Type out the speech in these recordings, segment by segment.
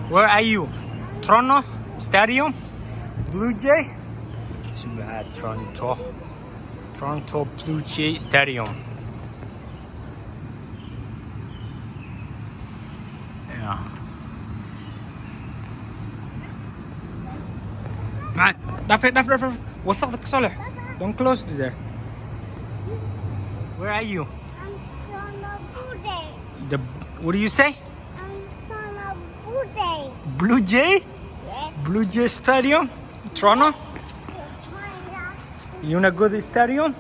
Where are you? Toronto Stadium? Blue Jay? It's Muaad, Toronto. Toronto Blue Jay Stadium. Yeah. Muaad, دافع وسختك صالح. Don't close to there. Where are you? I'm from a Blue Jay. What do you say? I'm from a Blue Jay. Blue Jay? Yes. Blue Jay Stadium? Toronto? You in a good stadium?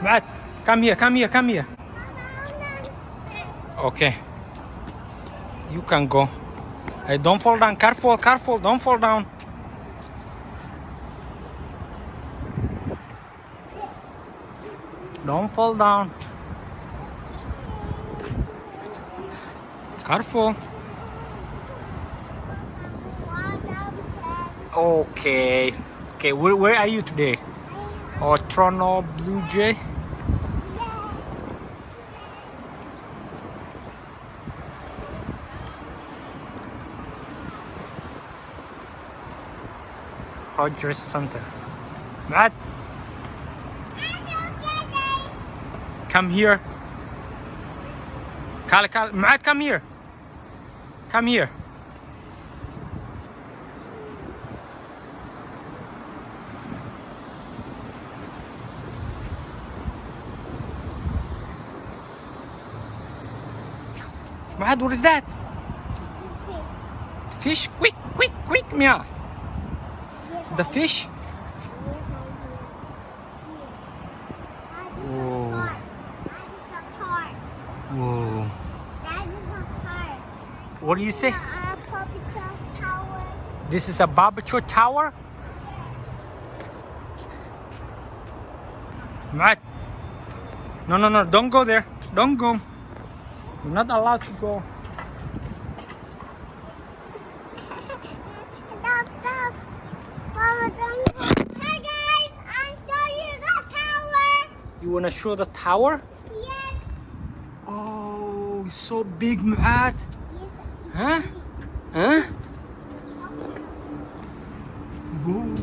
Muaad, come here. Okay. You can go. Hey, don't fall down. Careful, don't fall down. Don't fall down. Careful. Okay. Where are you today? Oh, Toronto Blue Jay. Rogers Center. Muaad, come here. Muaad, come here. Muaad, what is that? Fish, quick, Mia. Is the fish? Whoa. Whoa. What do you say? This is a barbecue tower? Right. No, don't go there. Don't go. You're not allowed to go. Hi guys, I'm showing you the tower. You wanna show the tower? Yes. Oh, it's so big, Muaad. Yes. Huh? Whoa.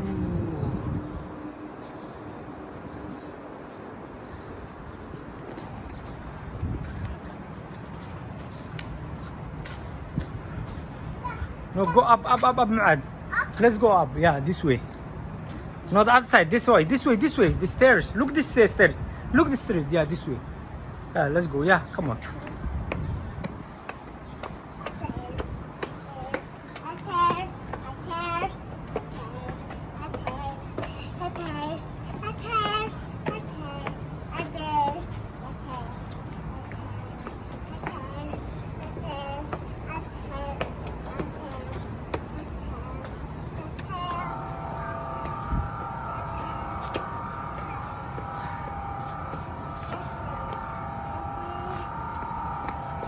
No, go up, Muaad. Let's go up. Yeah, this way. No, the other side. This way. The stairs. Look this stairs. Look this street. Yeah, this way. Yeah, let's go. Yeah, come on.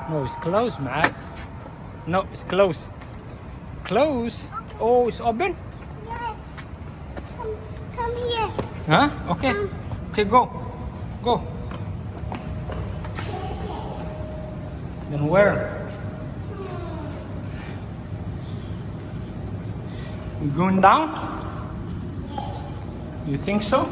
No, it's closed, Muaad. No, it's closed. Closed? Oh, it's open? Yes. Come here. Huh? Okay. Okay, go. Then where? You going down? You think so?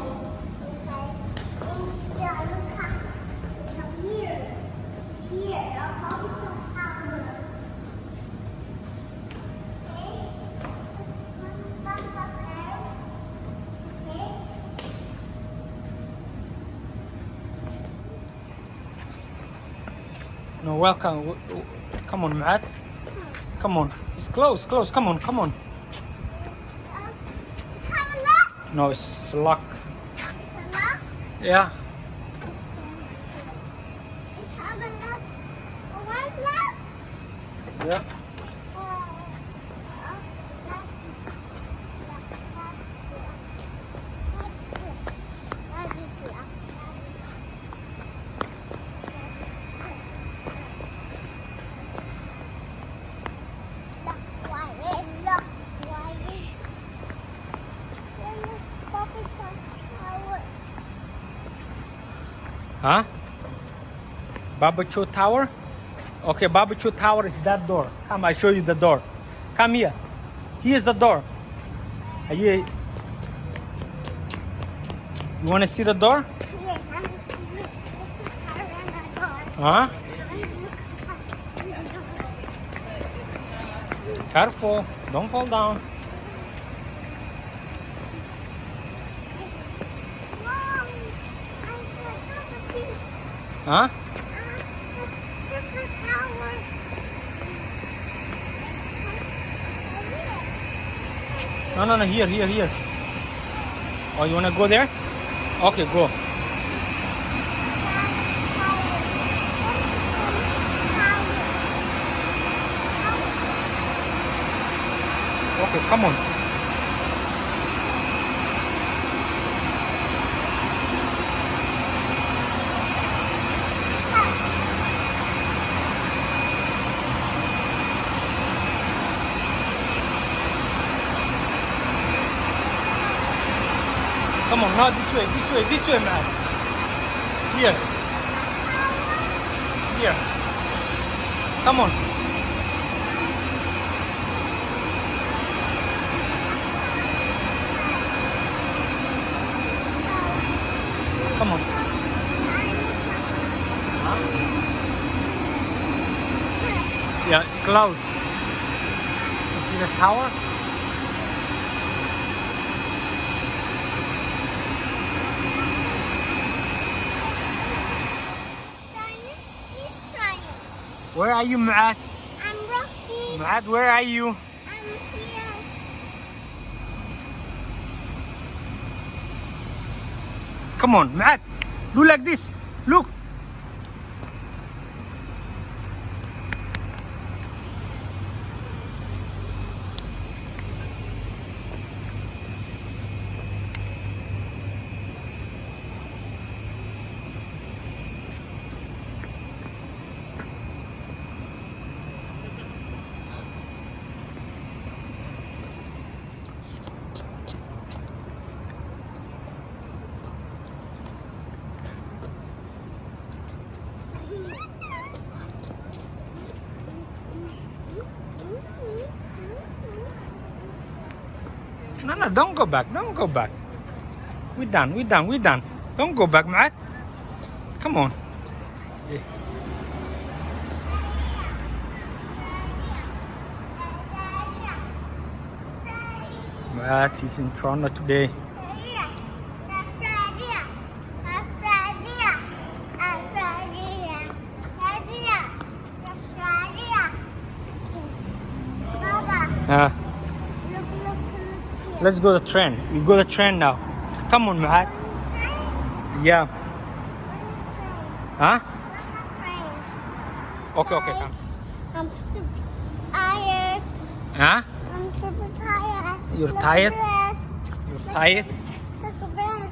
No, welcome. Come on, Muaad. Come on. It's closed. Come on. Have a look. No, it's locked. It's a lock. Yeah. Have a look. One lock. Yeah. Huh? Barbecue tower? Okay, barbecue tower is that door. Come, I show you the door. Come here. Here's the door. Here. You want to see the door? Yes, I'm Huh? Careful. Don't fall down. Huh? No, here. Oh, you want to go there? Okay, go. Okay, come on. Come on, now this way, man. Here. Come on. Come on. Huh? Yeah, it's closed. You see the tower? Where are you, Muaad? I'm Rocky. Muaad, where are you? I'm here. Come on, Muaad. Do like this. Look. No, don't go back. We're done. Don't go back, Muaad. Come on. Muaad is in Toronto today. Look. Let's go to the train. We go to the train now. Come on, Muaad. Yeah. Huh? Okay, come. I'm super tired. Huh? I'm super tired. You're Look tired? at You're tired? this. Look at this.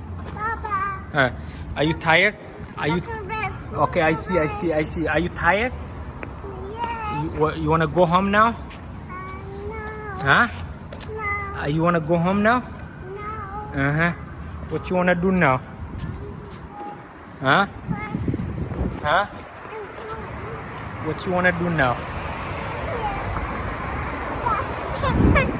Baba. Are you tired? Are you? Look at this. Okay, I see. Are you tired? Yes. You wanna go home now? No. Huh? No. You wanna go home now? No. What you wanna do now? Huh? Huh? What you wanna do now? Yeah.